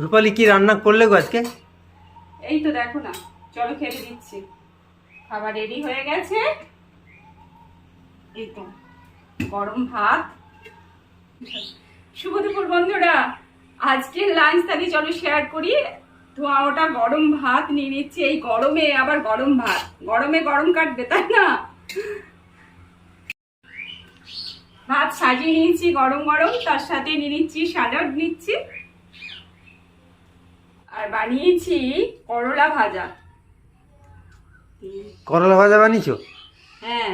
রূপালী কি রান্না করলে গো আজকে? এই তো দেখো না, চলো খেতে দিচ্ছি। খাবার রেডি হয়ে গেছে। এই তো গরম ভাত। শুভ দুপুর বন্ধুরা, আজকে লাঞ্চ তাহলে চলো শেয়ার করি। ধোঁয়া ওটা গরম ভাত নিয়ে নিচ্ছি। এই গরমে আবার গরম ভাত, গরমে গরম কাটবে তাই না? ভাত সাজিয়ে নিয়েছি গরম গরম, তার সাথে নিয়ে নিচ্ছি স্যালাড নিচ্ছি, আর বানিয়েছি করলা ভাজা। করলা ভাজা বানিয়েছো? হ্যাঁ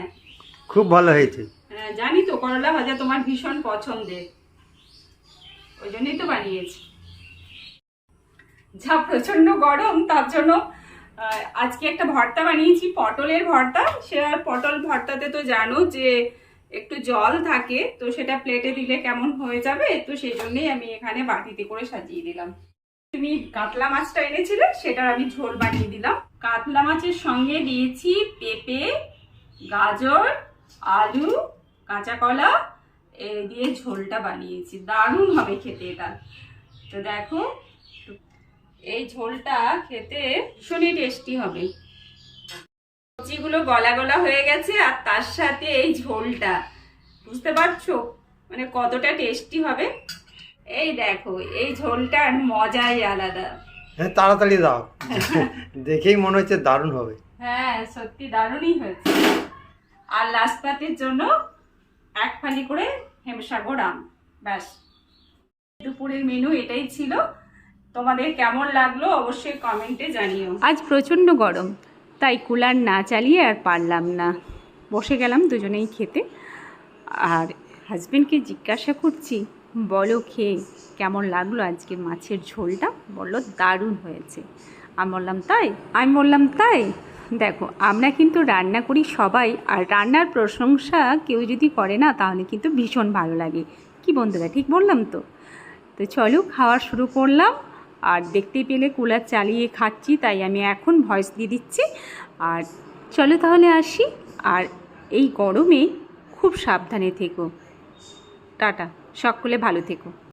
খুব ভালো হয়েছে। হ্যাঁ, জানি তো করলা ভাজা তোমার ভীষণ পছন্দের, ওই জন্যই তো বানিয়েছি। যা প্রচন্ড গরম, তার জন্য আজকে একটা ভর্তা বানিয়েছি, পটলের ভর্তা। সে আর পটল ভর্তাতে তো জানো যে একটু জল থাকে, তো সেটা প্লেটে দিলে কেমন হয়ে যাবে, তো সেই জন্যই আমি এখানে বাটিতে করে সাজিয়ে দিলাম। তুমি কাতলা মাছটা এনেছিলে, সেটার আমি ঝোল বানিয়ে দিলাম। কাতলা মাছের সঙ্গে দিয়েছি পেঁপে, গাজর, আলু, কাঁচা কলা দিয়ে ঝোলটা বানিয়েছি। দারুণ হবে খেতে এটা। তো দেখো, এই ঝোলটা খেতে ভীষণই টেস্টি হবে। সবজিগুলো গলা গলা হয়ে গেছে, আর তার সাথে এই ঝোলটা, বুঝতে পারছো মানে কতটা টেস্টি হবে। এই দেখো, এই ঝোলটার মজাই আলাদা। হ্যাঁ, তাড়াতাড়ি দাও, দেখেই মনে হচ্ছে দারুণ হবে। হ্যাঁ, সত্যি দারুণই হয়েছে। আর লাস্ট পাতের জন্য এক ফালি করে হেমসাগর আম। ব্যাস, দুপুরের মেনু এটাই ছিল। তোমাদের কেমন লাগলো অবশ্যই কমেন্টে জানিও। আজ প্রচণ্ড গরম, তাই কুলার না চালিয়ে আর পারলাম না, বসে গেলাম দুজনেই খেতে। আর হাজবেন্ডকে জিজ্ঞাসা করছি, বলো খেয়ে কেমন লাগলো আজকে মাছের ঝোলটা। বললো দারুণ হয়েছে। আমি বললাম তাই। দেখো, আমরা কিন্তু রান্না করি সবাই, আর রান্নার প্রশংসা কেউ যদি করে না, তাহলে কিন্তু ভীষণ ভালো লাগে। কি বন্ধুরা, ঠিক বললাম তো? তো চলো খাওয়া শুরু করলাম। আর দেখতেই পেলে কুলার চালিয়ে খাচ্ছি, তাই আমি এখন ভয়েস দিয়ে দিচ্ছি। আর চলো তাহলে আসি। আর এই গরমে খুব সাবধানে থেকো। টাটা, সকলে ভালো থেকো।